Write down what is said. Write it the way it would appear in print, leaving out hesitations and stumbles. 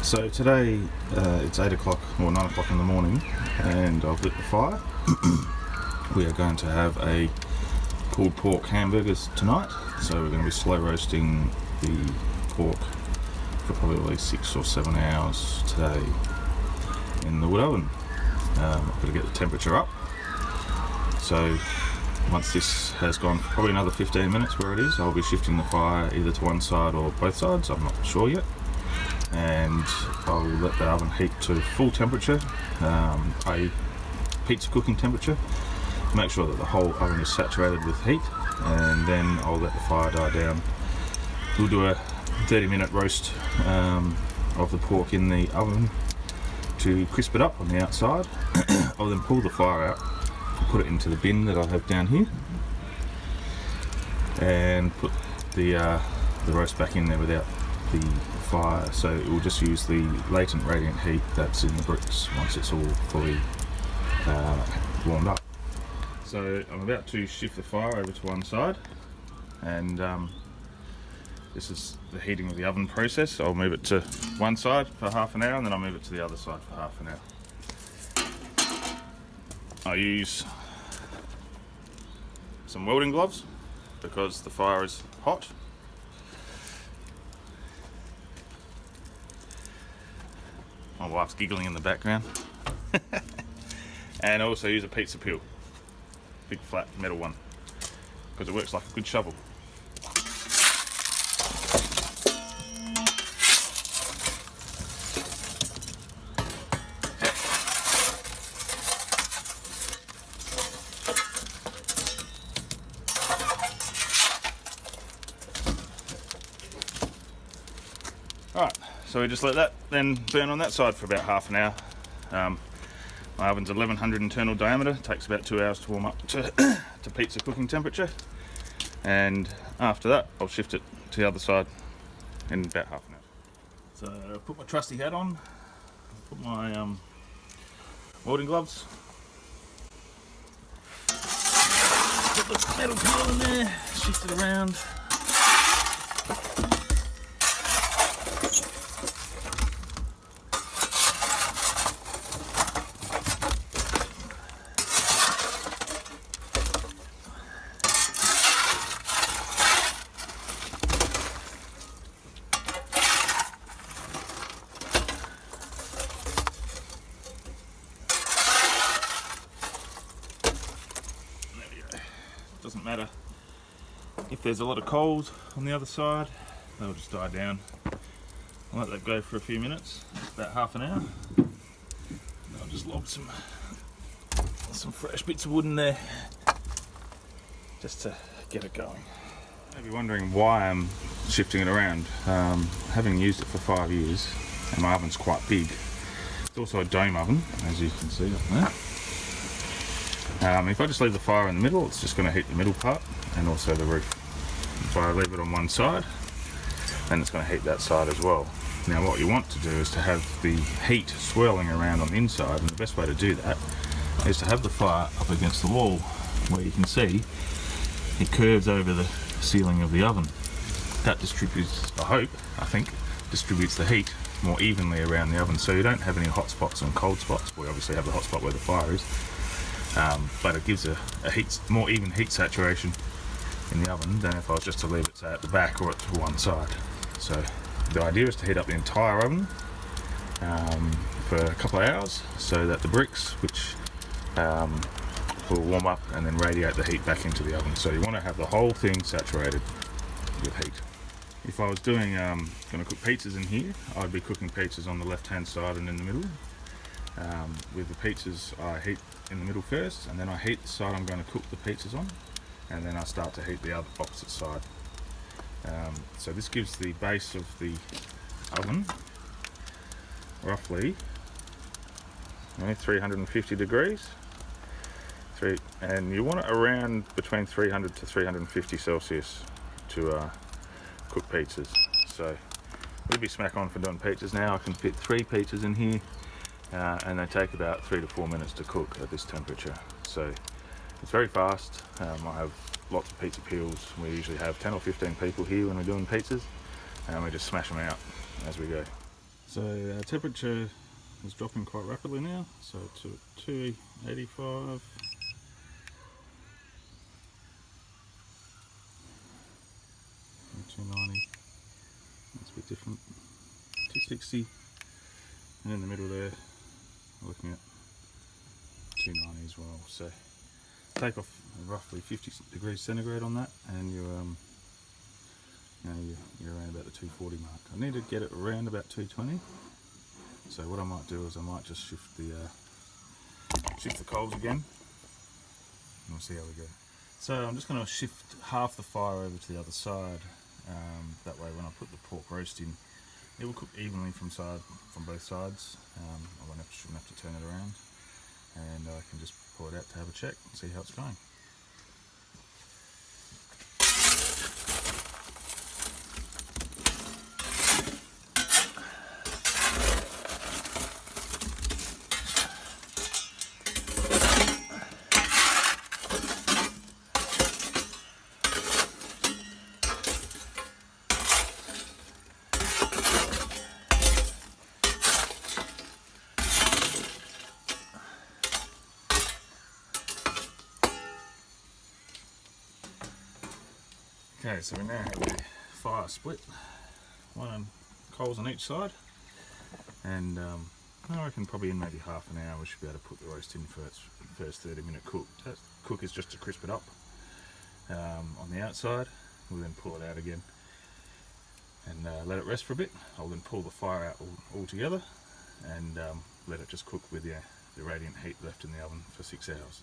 So today it's 8 o'clock or 9 o'clock in the morning, and I've lit the fire. We are going to have a pulled pork hamburgers tonight. So we're going to be slow roasting the pork for probably 6 or 7 hours today in the wood oven. I've got to get the temperature up. So once this has gone for probably another 15 minutes where it is, I'll be shifting the fire either to one side or both sides. I'm not sure yet. And I'll let the oven heat to full temperature, a pizza cooking temperature. Make sure that the whole oven is saturated with heat, and then I'll let the fire die down. We'll do a 30-minute roast of the pork in the oven to crisp it up on the outside. I'll then pull the fire out, put it into the bin that I have down here, and put the roast back in there without the fire, so it will just use the latent radiant heat that's in the bricks once it's all fully warmed up. So I'm about to shift the fire over to one side, and this is the heating of the oven process. So I'll move it to one side for half an hour, and then I'll move it to the other side for half an hour. I use some welding gloves because the fire is hot. My wife's giggling in the background. And I also use a pizza peel, big flat metal one, because it works like a good shovel. Alright, so we just let that then burn on that side for about half an hour. My oven's 1100 internal diameter, takes about 2 hours to warm up to pizza cooking temperature, and after that I'll shift it to the other side in about half an hour. So I'll put my trusty hat on, put my welding gloves, put the metal peel in there, shift it around. Doesn't matter if there's a lot of coals on the other side, they'll just die down. I'll let that go for a few minutes, about half an hour. I'll just lob some fresh bits of wood in there just to get it going. You may be wondering why I'm shifting it around. Having used it for 5 years, and my oven's quite big. It's also a dome oven, as you can see up there. If I just leave the fire in the middle, it's just going to heat the middle part and also the roof. If I leave it on one side, then it's going to heat that side as well. Now what you want to do is to have the heat swirling around on the inside, and the best way to do that is to have the fire up against the wall where you can see it curves over the ceiling of the oven. That distributes, I think, distributes the heat more evenly around the oven, so you don't have any hot spots and cold spots. We obviously have the hot spot where the fire is. But it gives a more even heat saturation in the oven than if I was just to leave it, say, at the back or to one side. So the idea is to heat up the entire oven for a couple of hours, so that the bricks, which will warm up and then radiate the heat back into the oven. So you want to have the whole thing saturated with heat. If I was going to cook pizzas in here, I'd be cooking pizzas on the left-hand side and in the middle. With the pizzas, I heat in the middle first, and then I heat the side I'm going to cook the pizzas on, and then I start to heat the other opposite side. So this gives the base of the oven roughly 350 degrees, and you want it around between 300 to 350 Celsius to cook pizzas. So we'll be smack on for doing pizzas now. I can fit 3 pizzas in here. And they take about 3 to 4 minutes to cook at this temperature. So it's very fast. I have lots of pizza peels. We usually have 10 or 15 people here when we're doing pizzas, and we just smash them out as we go. So our temperature is dropping quite rapidly now, so to 285. And 290, that's a bit different. 260, and in the middle there, we're looking at 290 as well. So take off roughly 50 degrees centigrade on that, and you're around about the 240 mark. I need to get it around about 220. So what I might do is I might just shift the coals again, and we'll see how we go. So I'm just going to shift half the fire over to the other side. That way, when I put the pork roast in, it will cook evenly from both sides. I shouldn't have to turn it around, and I can just pull it out to have a check and see how it's going. Okay, so we now have the fire split, coals on each side, and I reckon probably in maybe half an hour we should be able to put the roast in for its first 30-minute cook. That cook is just to crisp it up on the outside. We'll then pull it out again and let it rest for a bit. I'll then pull the fire out all together and let it just cook with the radiant heat left in the oven for 6 hours.